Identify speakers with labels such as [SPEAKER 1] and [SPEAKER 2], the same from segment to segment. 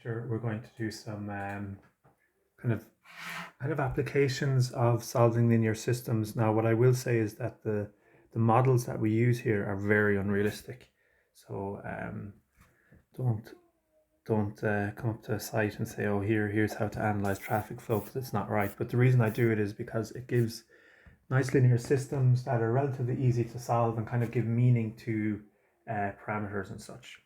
[SPEAKER 1] Sure, we're going to do some kind of applications of solving linear systems. Now, what I will say is that the models that we use here are very unrealistic. So don't come up to a site and say, "Oh, here's how to analyze traffic flow," because it's not right. But the reason I do it is because it gives nice linear systems that are relatively easy to solve and kind of give meaning to parameters and such.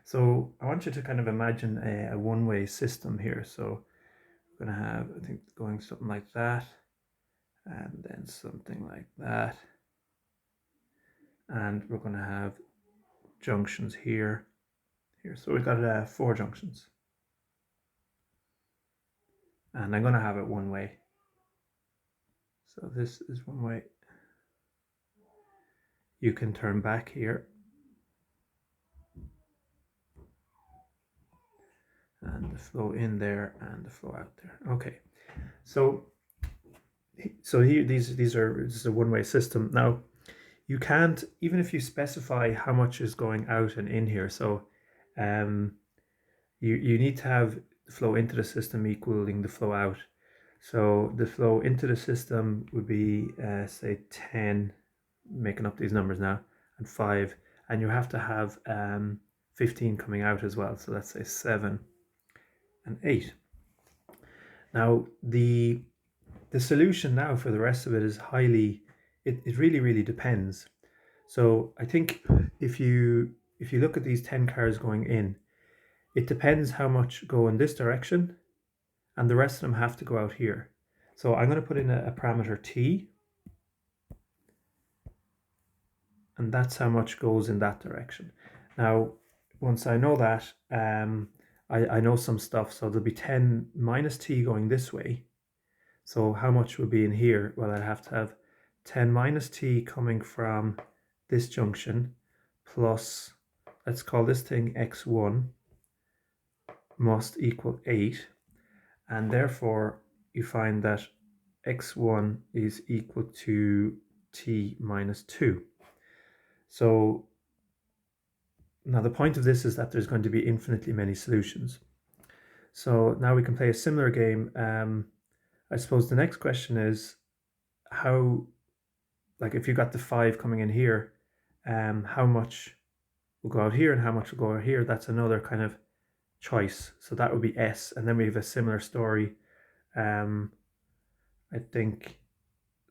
[SPEAKER 1] So I want you to kind of imagine a one-way system here. So we're going to have, I think, going something like that, and then something like that. And we're going to have junctions here. So we've got 4 junctions. And I'm going to have it one way. So this is one way. You can turn back here. And the flow in there and the flow out there. Okay. So here this is a one-way system. Now you can't, even if you specify how much is going out and in here, so you need to have the flow into the system equaling the flow out. So the flow into the system would be say 10, making up these numbers now, and 5, and you have to have 15 coming out as well. So let's say 7 and 8. Now the solution now for the rest of it is it really depends. So I think if you look at these 10 cars going in, it depends how much go in this direction, and the rest of them have to go out here. So I'm going to put in a parameter t, and that's how much goes in that direction. Now, once I know that, I know some stuff. So there'll be 10 minus t going this way. So how much would be in here? Well, I'd have to have 10 minus t coming from this junction plus, let's call this thing x1, must equal 8. And therefore, you find that x1 is equal to t minus 2. So now the point of this is that there's going to be infinitely many solutions. So now we can play a similar game. I suppose the next question is how, like if you got the 5 coming in here, how much will go out here and how much will go out here? That's another kind of choice. So that would be S. And then we have a similar story. I think,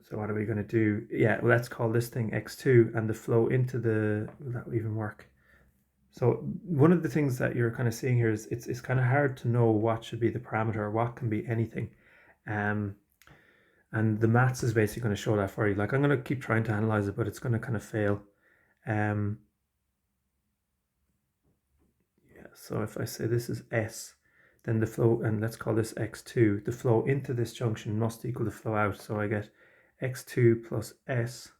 [SPEAKER 1] so what are we going to do? Yeah, well, let's call this thing X2, and the flow into the, will that even work? So one of the things that you're kind of seeing here is it's kind of hard to know what should be the parameter, what can be anything. And the maths is basically going to show that for you. Like I'm going to keep trying to analyze it, but it's going to kind of fail. Yeah, so if I say this is S, then the flow, and let's call this X2, the flow into this junction must equal the flow out. So I get X2 plus S,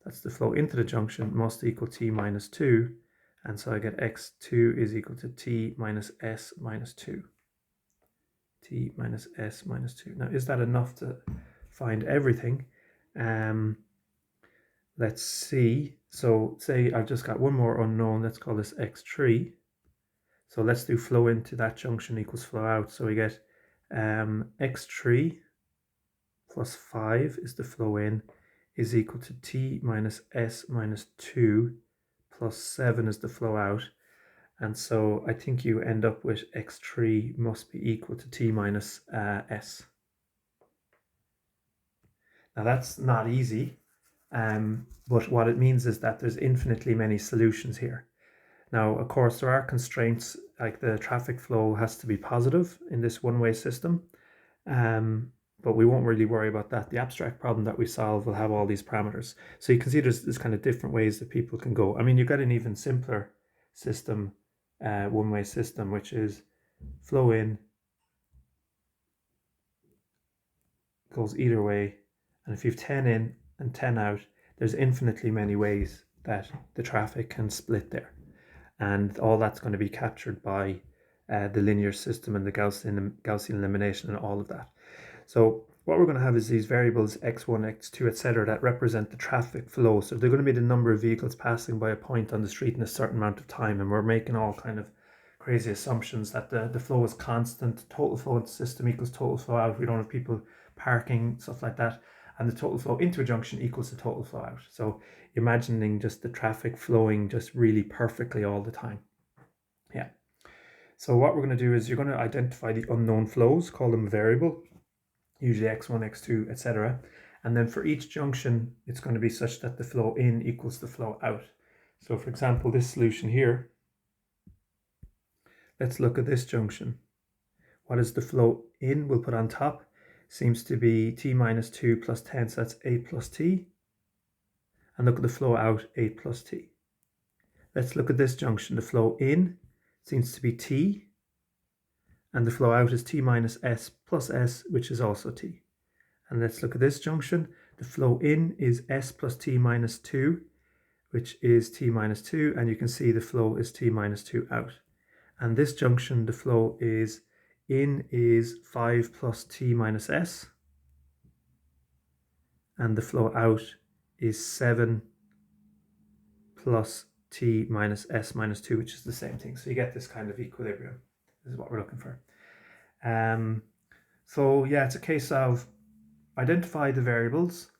[SPEAKER 1] that's the flow into the junction, must equal T minus 2. And so I get X2 is equal to T minus S minus 2. T minus S minus 2. Now, is that enough to find everything? Let's see. So say I've just got one more unknown. Let's call this X3. So let's do flow into that junction equals flow out. So we get X3 plus 5 is the flow in is equal to T minus S minus 2 plus 7 is the flow out. And so I think you end up with X3 must be equal to T minus S. Now that's not easy, but what it means is that there's infinitely many solutions here. Now, of course, there are constraints, like the traffic flow has to be positive in this one-way system, but we won't really worry about that. The abstract problem that we solve will have all these parameters. So you can see there's kind of different ways that people can go. I mean, you've got an even simpler system, one-way system, which is flow in, goes either way. And if you've 10 in and 10 out, there's infinitely many ways that the traffic can split there. And all that's going to be captured by the linear system and the Gaussian elimination and all of that. So what we're going to have is these variables x1, x2, etc. that represent the traffic flow. So they're going to be the number of vehicles passing by a point on the street in a certain amount of time, and we're making all kind of crazy assumptions that the flow is constant, total flow into the system equals total flow out. We don't have people parking, stuff like that. And the total flow into a junction equals the total flow out. So imagining just the traffic flowing just really perfectly all the time. Yeah. So what we're going to do is you're going to identify the unknown flows, call them a variable, usually x1, x2, etc. And then for each junction, it's going to be such that the flow in equals the flow out. So for example, this solution here, let's look at this junction. What is the flow in? We'll put on top. Seems to be t minus 2 plus 10, so that's 8 plus t. And look at the flow out, 8 plus t. Let's look at this junction. The flow in seems to be t, and the flow out is t minus s plus s, which is also t. And let's look at this junction. The flow in is s plus t minus 2, which is t minus 2, and you can see the flow is t minus 2 out. And this junction, the flow is in is 5 plus t minus s, and the flow out is 7 plus t minus s minus 2, which is the same thing. So you get this kind of equilibrium. This is what we're looking for. So yeah, it's a case of identify the variables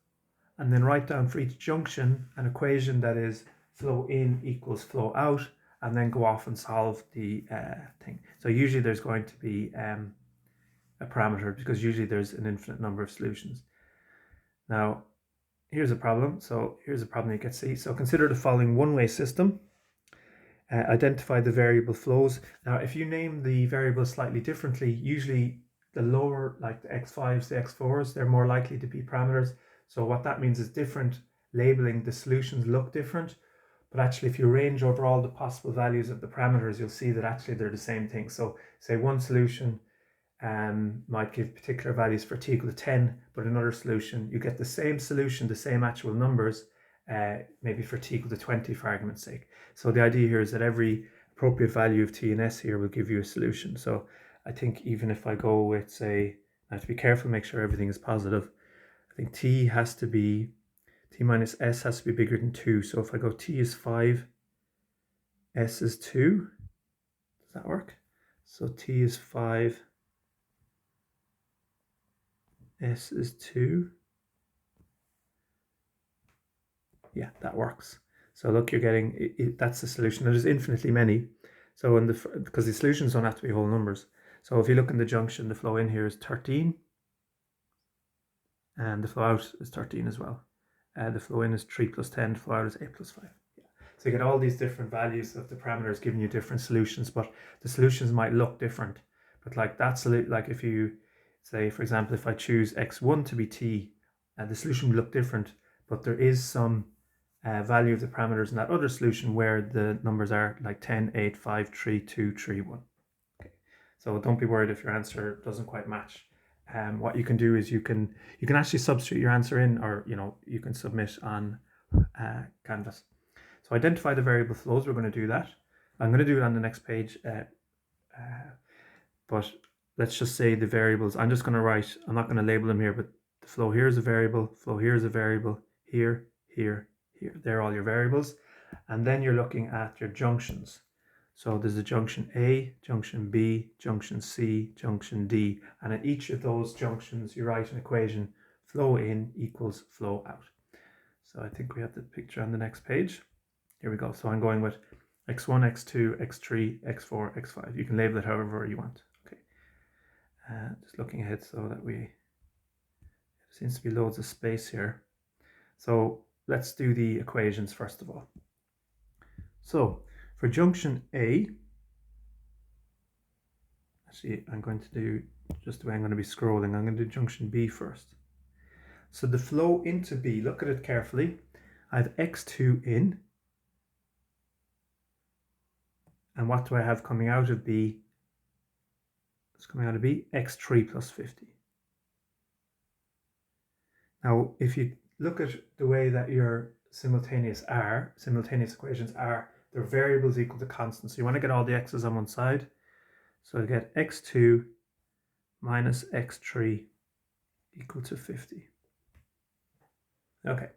[SPEAKER 1] and then write down for each junction an equation that is flow in equals flow out, and then go off and solve the thing. So usually there's going to be a parameter, because usually there's an infinite number of solutions. Now, here's a problem. So here's a problem you can see. So consider the following one-way system. Identify the variable flows. Now, if you name the variables slightly differently, usually the lower, like the x5s, the x4s, they're more likely to be parameters. So what that means is different labeling. The solutions look different, but actually if you range over all the possible values of the parameters, you'll see that actually they're the same thing. So say one solution might give particular values for t equal to 10, but another solution, you get the same solution, the same actual numbers, maybe for t equal to 20 for argument's sake. So the idea here is that every appropriate value of t and s here will give you a solution. So I think even if I go with, say, I have to be careful, make sure everything is positive. I think t has to be, t minus s has to be bigger than 2. So if I go t is 5, s is 2, does that work? So t is 5, s is 2. Yeah, that works. So look, you're getting, that's the solution. There's infinitely many. So because the solutions don't have to be whole numbers. So if you look in the junction, the flow in here is 13. And the flow out is 13 as well. The flow in is 3 plus 10, the flow out is 8 plus 5. Yeah. So you get all these different values of the parameters giving you different solutions, but the solutions might look different. But like that's like if you say, for example, if I choose x1 to be t, the solution will look different, but there is some value of the parameters in that other solution where the numbers are like 10, 8, 5, 3, 2, 3, 1. Okay. So don't be worried if your answer doesn't quite match. What you can do is you can actually substitute your answer in, or you can submit on Canvas. So identify the variable flows. We're going to do that. I'm going to do it on the next page, but let's just say the variables. I'm just going to write. I'm not going to label them here, but the flow here is a variable. Flow here is a variable. Here, here, here. They're all your variables, and then you're looking at your junctions. So there's a junction A, junction B, junction C, junction D, and at each of those junctions you write an equation, flow in equals flow out. So I think we have the picture on the next page. Here we go. So I'm going with x1, x2, x3, x4, x5. You can label it however you want. Okay. Just looking ahead so that there seems to be loads of space here. So let's do the equations first of all. So for junction A, actually I'm going to do just the way I'm going to be scrolling. I'm going to do junction B first. So the flow into B, look at it carefully. I have x2 in. And what do I have coming out of B? It's coming out of B, x3 plus 50. Now, if you look at the way that your simultaneous equations are, they're variables equal to constants. So you want to get all the x's on one side. So I get x2 minus x3 equal to 50. Okay.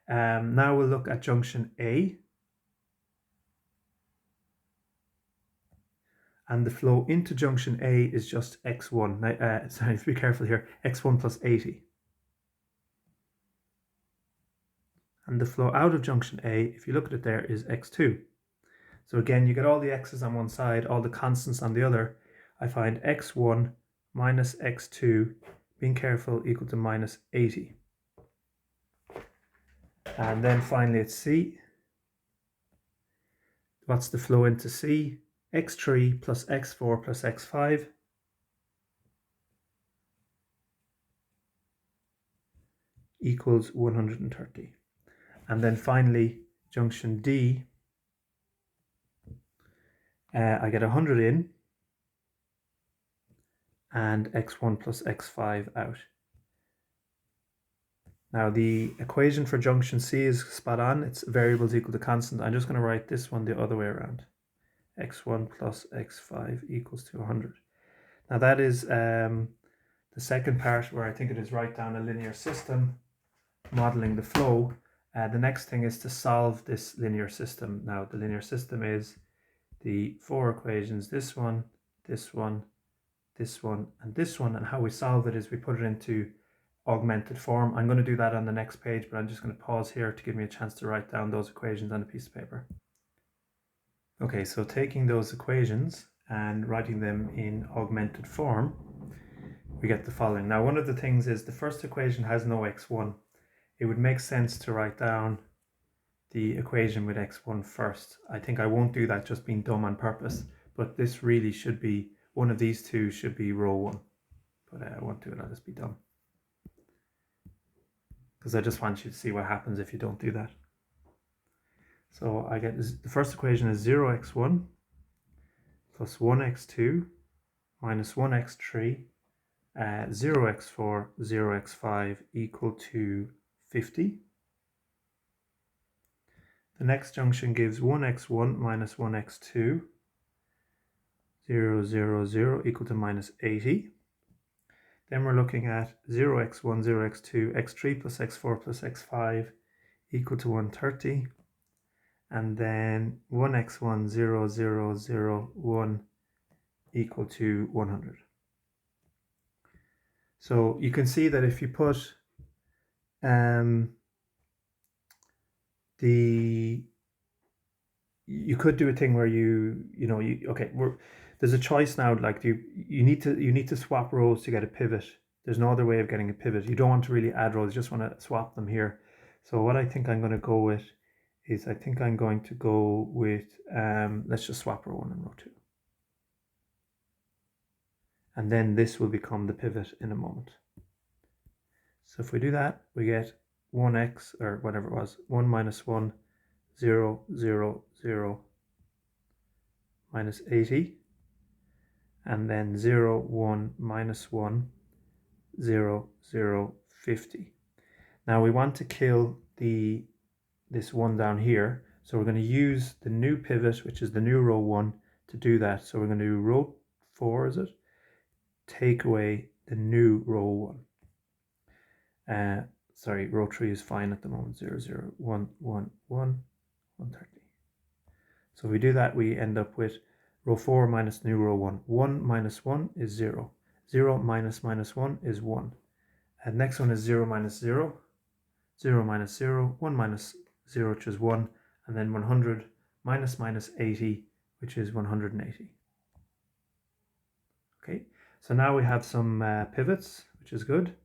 [SPEAKER 1] Now we'll look at junction A. and the flow into junction A is just x1. Sorry, be careful here, x1 plus 80. And the flow out of junction A, if you look at it there, is x2. So again, you get all the x's on one side, all the constants on the other. I find x1 minus x2, being careful, equal to minus 80. And then finally at C, what's the flow into C? x3 plus x4 plus x5 equals 130. And then finally, junction D, I get 100 in and x1 plus x5 out. Now the equation for junction C is spot on. It's variables equal to constant. I'm just going to write this one the other way around. x1 plus x5 equals to 100. Now that is the second part where I think it is write down a linear system, modeling the flow. The next thing is to solve this linear system. Now the linear system is the four equations, this one, this one, this one, and this one. And how we solve it is we put it into augmented form. I'm going to do that on the next page, but I'm just going to pause here to give me a chance to write down those equations on a piece of paper. Okay, so taking those equations and writing them in augmented form, we get the following. Now, one of the things is the first equation has no x1. It would make sense to write down the equation with x1 first. I think I won't do that, just being dumb on purpose, but this really should be, one of these two should be row 1. But I won't do it, I'll just be dumb. Because I just want you to see what happens if you don't do that. So I get the first equation is 0x1 plus 1x2 minus 1x3, 0x4, 0x5 equal to 50. The next junction gives 1x1 minus 1x2, 0, 0, 0 equal to minus 80. Then we're looking at 0x1, 0x2, x3 plus x4 plus x5 equal to 130. And then 1x1, 0, 0, 0, 1 equal to 100. So you can see that if you put you could do a thing where there's a choice now, like you need to swap rows to get a pivot. There's no other way of getting a pivot. You don't want to really add rows, you just want to swap them here. So what I think I'm going to go with is let's just swap row 1 and row 2. And then this will become the pivot in a moment. So if we do that, we get 1x, or whatever it was, 1 minus 1, 0, 0, 0, minus 80. And then 0, 1, minus 1, 0, 0, 50. Now we want to kill this 1 down here. So we're going to use the new pivot, which is the new row 1, to do that. So we're going to do row 4, is it? Take away the new row 1. Sorry, row 3 is fine at the moment. 0, 0, 1, 1, 1, 130. So if we do that, we end up with row 4 minus new row 1. 1 minus 1 is 0. 0 minus minus 1 is 1. And next one is 0 minus 0. 0 minus 0. 1 minus 0, which is 1. And then 100 minus minus 80, which is 180. Okay, so now we have some pivots, which is good.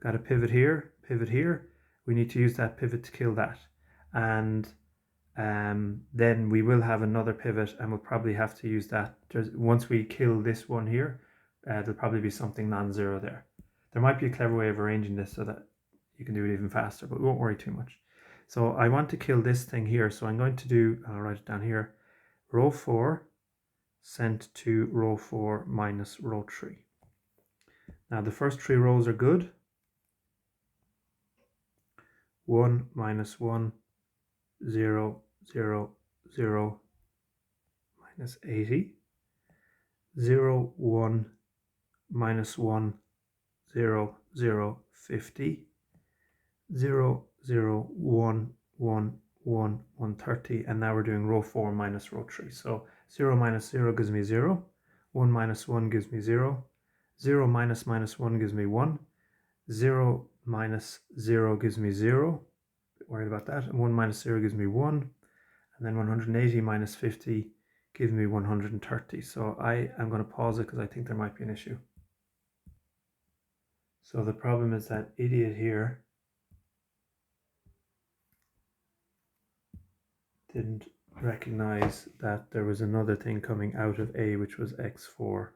[SPEAKER 1] Got a pivot here, pivot here. We need to use that pivot to kill that. And then we will have another pivot, and we'll probably have to use that. Once we kill this one here, there'll probably be something non-zero there. There might be a clever way of arranging this so that you can do it even faster, but we won't worry too much. So I want to kill this thing here, so I'm going to do, I'll write it down here, row 4 sent to row 4 minus row 3. Now the first 3 rows are good. 1 minus 1, 0, 0, 0, minus 80. 0, 1, minus 1, 0, 0, 50. 0, 0, 1, 1, 1, 130. And now we're doing row 4 minus row 3. So 0 minus 0 gives me 0. 1 minus 1 gives me 0. 0 minus minus 1 gives me 1. 0 minus 0 gives me 0. Worried about that. And 1 minus 0 gives me 1. And then 180 minus 50 gives me 130. So I am going to pause it because I think there might be an issue. So the problem is that idiot here didn't recognize that there was another thing coming out of A, which was x4.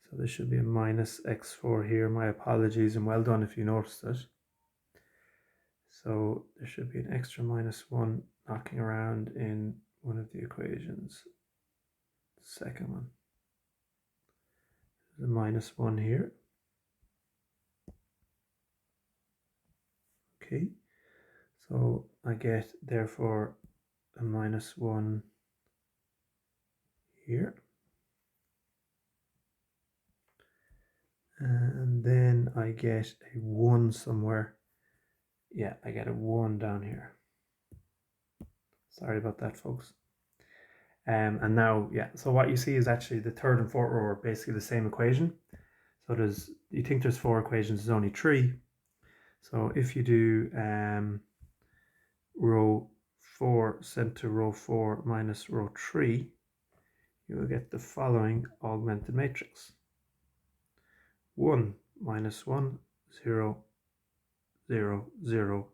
[SPEAKER 1] So there should be a minus x4 here. My apologies, and well done if you noticed it. So there should be an extra minus 1 knocking around in one of the equations. The second one. There's a minus 1 here. Okay, so I get therefore a minus 1 here. And then I get a 1 somewhere. Yeah, I get a 1 down here. Sorry about that, folks. And now, yeah, so what you see is actually the third and fourth row are basically the same equation. So you think there's 4 equations, there's only 3. So if you do row 4 sent to row 4 minus row 3, you will get the following augmented matrix. 1 minus 1, 0, 0, 0,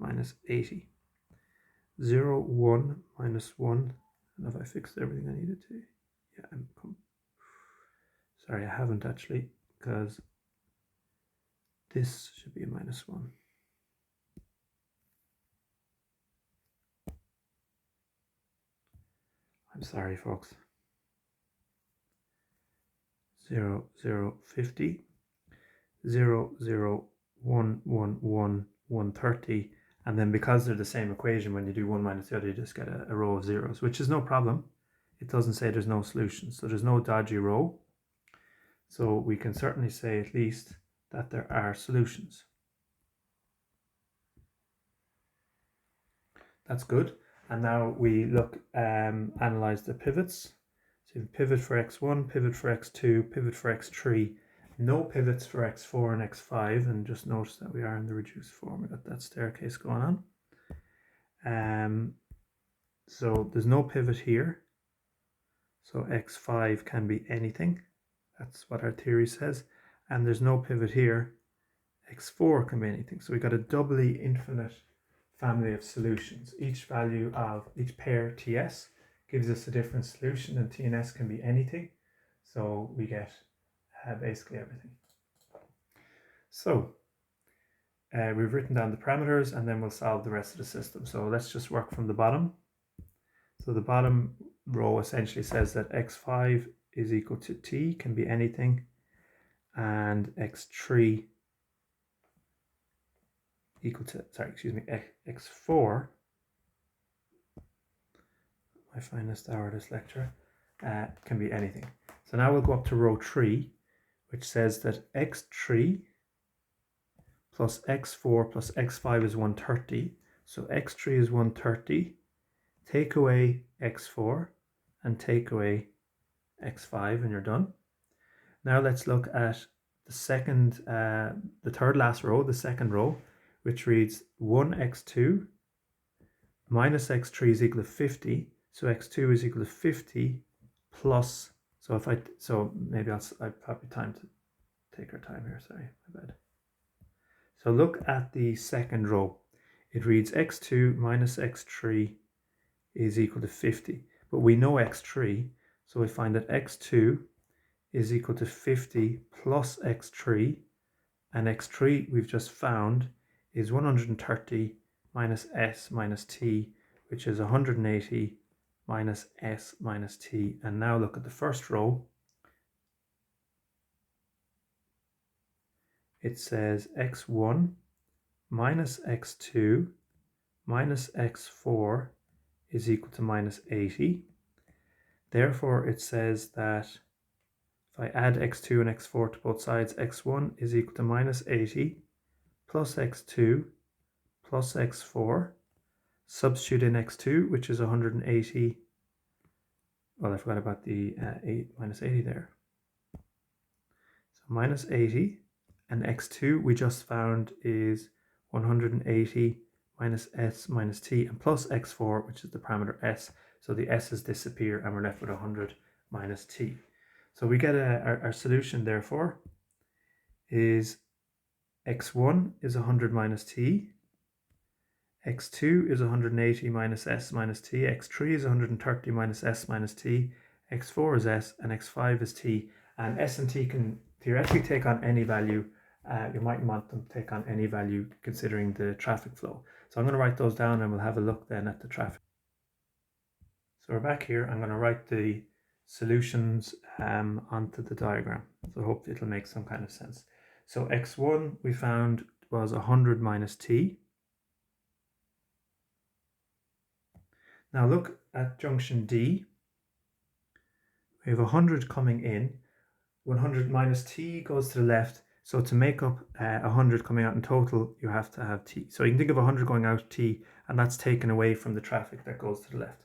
[SPEAKER 1] minus 80. 0, 1, minus 1. And have I fixed everything I needed to? Yeah, sorry, I haven't actually, because this should be a minus 1. I'm sorry, folks. 0, 0, 50. 0, 0, 1, 1, 1, 130. And then because they're the same equation, when you do one minus the other, you just get a row of zeros, which is no problem. It doesn't say there's no solution. So there's no dodgy row. So we can certainly say at least that there are solutions. That's good. And now we look, analyze the pivots. So pivot for x1, pivot for x2, pivot for x3. No pivots for x4 and x5, and just notice that we are in the reduced form. We've got that staircase going on. So there's no pivot here. So x5 can be anything. That's what our theory says. And there's no pivot here. x4 can be anything. So we've got a doubly infinite family of solutions. Each value of each pair TS gives us a different solution, and T and S can be anything. So we get basically everything. So we've written down the parameters, and then we'll solve the rest of the system. So let's just work from the bottom. So the bottom row essentially says that x5 is equal to t, can be anything, and x3 equal to, x4, my finest hour this lecture, can be anything. So now we'll go up to row 3, which says that x3 plus x4 plus x5 is 130. So x3 is 130. Take away x4 and take away x5, and you're done. Now let's look at the second, the third last row, the second row, which reads 1x2 minus x3 is equal to 50. So x2 is equal to 50 plus, so maybe I probably time to take our time here, sorry, my bad. So look at the second row. It reads x2 minus x3 is equal to 50, but we know x3, so we find that x2 is equal to 50 plus x3, and x3 we've just found is 130 minus s minus t, which is 180 minus s minus t. And now look at the first row. It says x1 minus x2 minus x4 is equal to minus 80. Therefore, it says that if I add x2 and x4 to both sides, x1 is equal to minus 80 plus x2 plus x4. Substitute in x2, which is 180 well, I forgot about the minus 80 there. So minus 80, and x2 we just found is 180 minus s minus t, and plus x4, which is the parameter s. So the s's disappear and we're left with 100 minus t. So we get our solution, therefore, is x1 is 100 minus t, x2 is 180 minus s minus t, x3 is 130 minus s minus t, x4 is s, and x5 is t. And s and t can theoretically take on any value. You might want them to take on any value considering the traffic flow. So I'm going to write those down and we'll have a look then at the traffic. So we're back here. I'm going to write the solutions onto the diagram. So hopefully it'll make some kind of sense. So x1 we found was 100 minus t. Now look at junction D. We have 100 coming in. 100 minus t goes to the left. So to make up 100 coming out in total, you have to have t. So you can think of 100 going out t, and that's taken away from the traffic that goes to the left.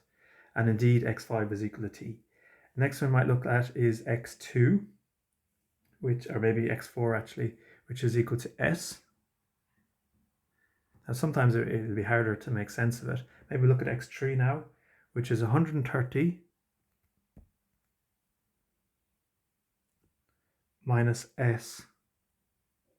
[SPEAKER 1] And indeed, x5 is equal to t. The next one we might look at is x2, or maybe x4 actually, which is equal to s. Now sometimes it'll be harder to make sense of it. Maybe look at x3 now, which is 130 minus s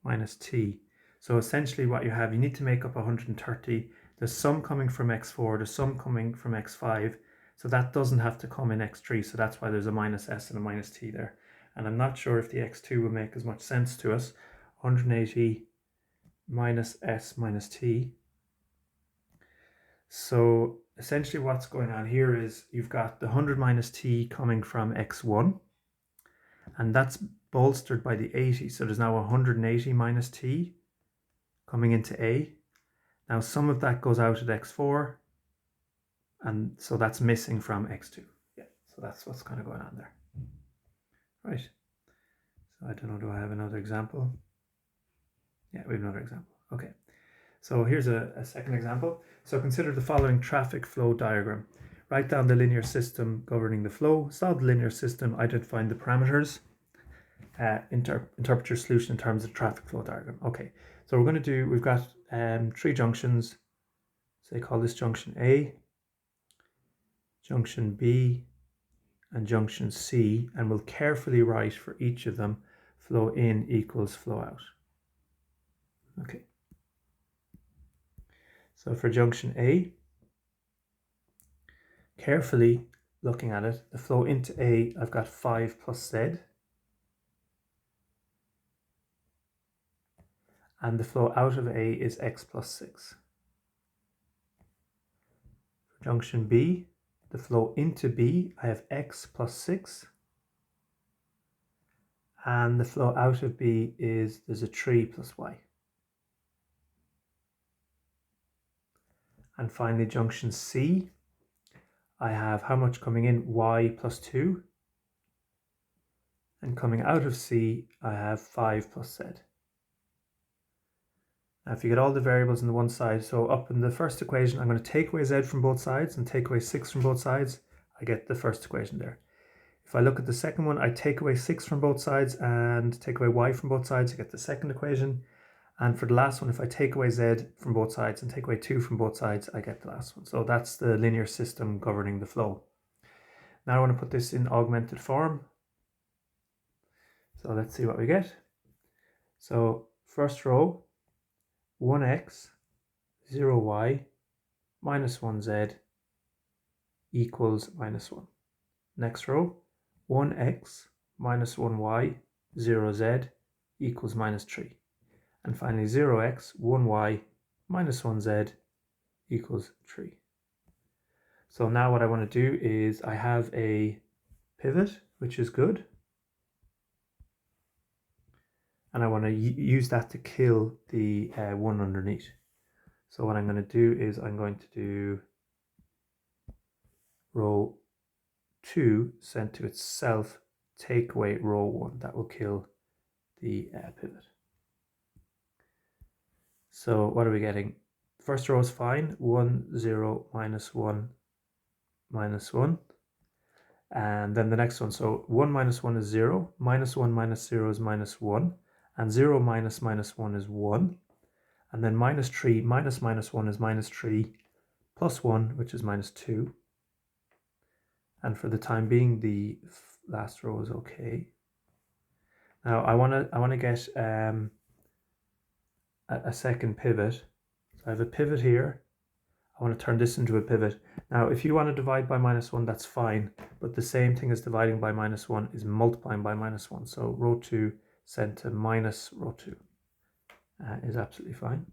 [SPEAKER 1] minus t. So essentially what you have, you need to make up 130. There's some coming from x4, there's some coming from x5. So that doesn't have to come in x3. So that's why there's a minus s and a minus t there. And I'm not sure if the x2 will make as much sense to us. 180 minus s minus t. So essentially what's going on here is you've got the 100 minus t coming from x1, and that's bolstered by the 80. So there's now 180 minus t coming into A. Now some of that goes out at x4, and so that's missing from x2. Yeah, so that's what's kind of going on there. Right. So I don't know, do I have another example? Yeah, we have another example. Okay. So here's a second example. So consider the following traffic flow diagram. Write down the linear system governing the flow, solve the linear system, identifying the parameters, interpret your solution in terms of traffic flow diagram. Okay, so we've got 3 junctions. Say call this junction A, junction B, and junction C, and we'll carefully write for each of them flow in equals flow out. Okay. So for junction A, carefully looking at it, the flow into A, I've got 5 plus Z. And the flow out of A is x plus 6. For junction B, the flow into B, I have x plus 6. And the flow out of B there's a 3 plus y. And finally, junction C, I have how much coming in? Y plus 2. And coming out of C, I have 5 plus Z. Now, if you get all the variables on the one side, so up in the first equation, I'm going to take away Z from both sides and take away 6 from both sides. I get the first equation there. If I look at the second one, I take away 6 from both sides and take away y from both sides, I get the second equation. And for the last one, if I take away z from both sides and take away 2 from both sides, I get the last one. So that's the linear system governing the flow. Now I want to put this in augmented form. So let's see what we get. So first row, 1x, 0y, minus 1z equals minus 1. Next row, 1x minus 1y, 0z equals minus 3. And finally 0x, 1y, minus 1z equals 3. So now what I want to do is I have a pivot, which is good. And I want to use that to kill the 1 underneath. So what I'm going to do is I'm going to do row 2 sent to itself, take away row 1. That will kill the pivot. So what are we getting? First row is fine. 1, 0, minus 1, minus 1. And then the next one, so 1 minus 1 is 0, minus 1 minus 0 is minus 1, and 0 minus minus 1 is 1, and then minus 3 minus minus 1 is minus 3, plus 1, which is minus 2. And for the time being, the last row is okay. Now I want to get a second pivot. So I have a pivot here. I want to turn this into a pivot. Now, if you want to divide by minus 1, that's fine. But the same thing as dividing by minus 1 is multiplying by minus 1. So row 2 sent to minus row 2 is absolutely fine.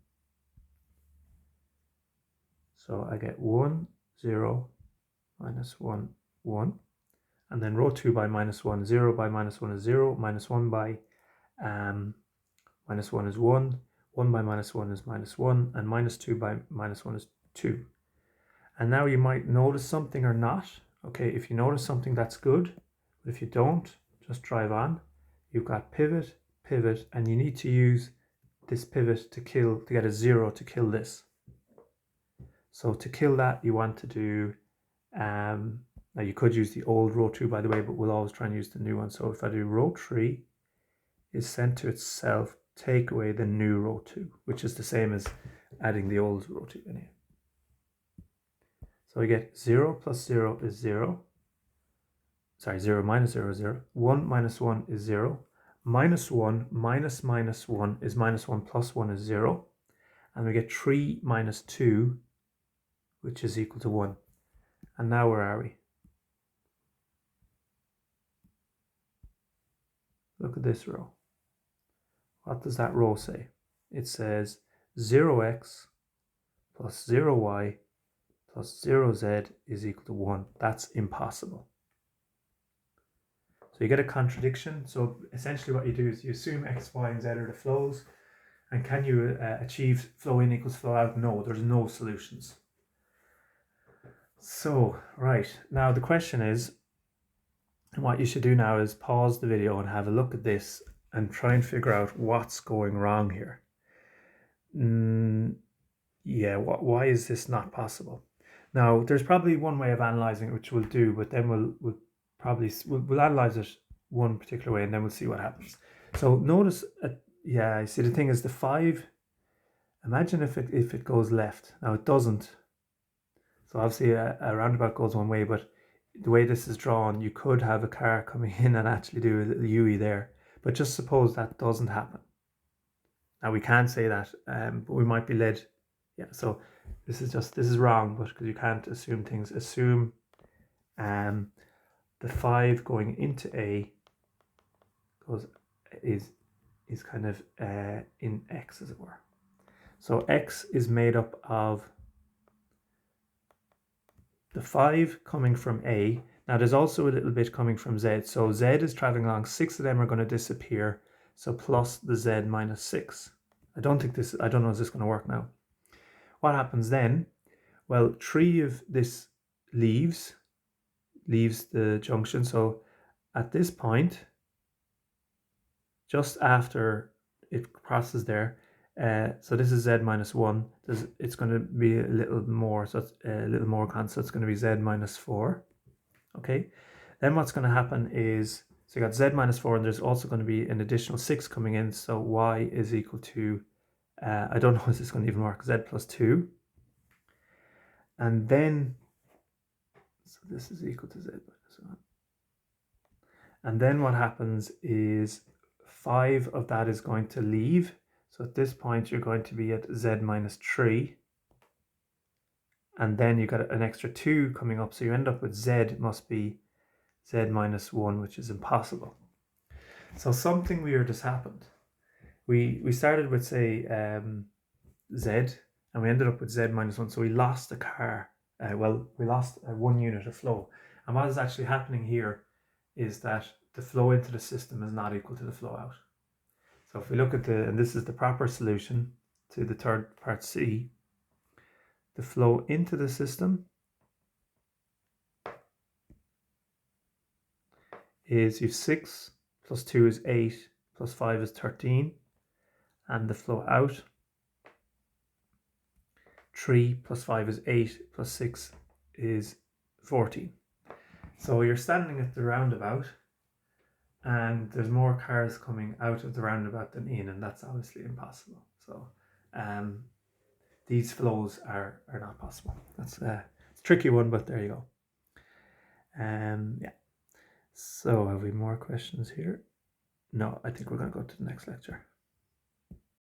[SPEAKER 1] So I get 1, 0, minus 1, 1. And then row 2 by minus 1, 0 by minus 1 is 0. Minus 1 by minus 1 is 1. 1 by minus 1 is minus 1. And minus 2 by minus 1 is 2. And now you might notice something or not. Okay, if you notice something, that's good. But if you don't, just drive on. You've got pivot, pivot, and you need to use this pivot to get a 0 to kill this. So to kill that, you want to do, now you could use the old row 2, by the way, but we'll always try and use the new one. So if I do row 3 is sent to itself, take away the new row 2, which is the same as adding the old row 2 in here. So we get 0 plus 0 is 0. Sorry, 0 minus 0 is 0. 1 minus 1 is 0. Minus 1 minus minus 1 is minus 1 plus 1 is 0. And we get 3 minus 2, which is equal to 1. And now where are we? Look at this row. What does that row say? It says 0x plus 0y plus 0z is equal to 1. That's impossible. So you get a contradiction. So essentially what you do is you assume x, y, and z are the flows. And can you achieve flow in equals flow out? No, there's no solutions. So, right, now the question is, what you should do now is pause the video and have a look at this and try and figure out what's going wrong here. Yeah, why is this not possible? Now, there's probably one way of analyzing it, which we'll do, but then we'll analyze it one particular way and then we'll see what happens. So notice, yeah, you see the thing is the 5, imagine if it goes left. Now it doesn't. So obviously a roundabout goes one way, but the way this is drawn, you could have a car coming in and actually do a little U-E there. But just suppose that doesn't happen. Now we can't say that, but we might be led. Yeah, so this is wrong, but because you can't assume things. Assume the 5 going into A is kind of in X, as it were. So X is made up of the 5 coming from A. Now there's also a little bit coming from Z. So Z is traveling along. 6 of them are going to disappear. So plus the Z minus 6. I don't know if this is going to work now. What happens then? Well, 3 of this leaves the junction. So at this point, just after it crosses there, so this is Z minus 1. It's going to be a little more, so it's a little more constant. So it's going to be Z minus 4. Okay. Then what's going to happen is, so you got Z minus 4, and there's also going to be an additional 6 coming in. So Y is equal to, I don't know if this is going to even work, Z plus 2. And then, so this is equal to Z minus 1. And then what happens is 5 of that is going to leave. So at this point, you're going to be at Z minus 3. And then you got an extra 2 coming up. So you end up with Z must be Z minus 1, which is impossible. So something weird has happened. We started with, say, Z, and we ended up with Z minus 1. So we lost a car. We lost 1 unit of flow. And what is actually happening here is that the flow into the system is not equal to the flow out. So if we look at and this is the proper solution to the third part C, the flow into the system is you 6 plus 2 is 8 plus 5 is 13, and the flow out 3 plus 5 is 8 plus 6 is 14. So you're standing at the roundabout and there's more cars coming out of the roundabout than in, and that's obviously impossible. So these flows are not possible. That's it's a tricky one, but there you go. Yeah. So have we more questions here? No, I think we're going to go to the next lecture.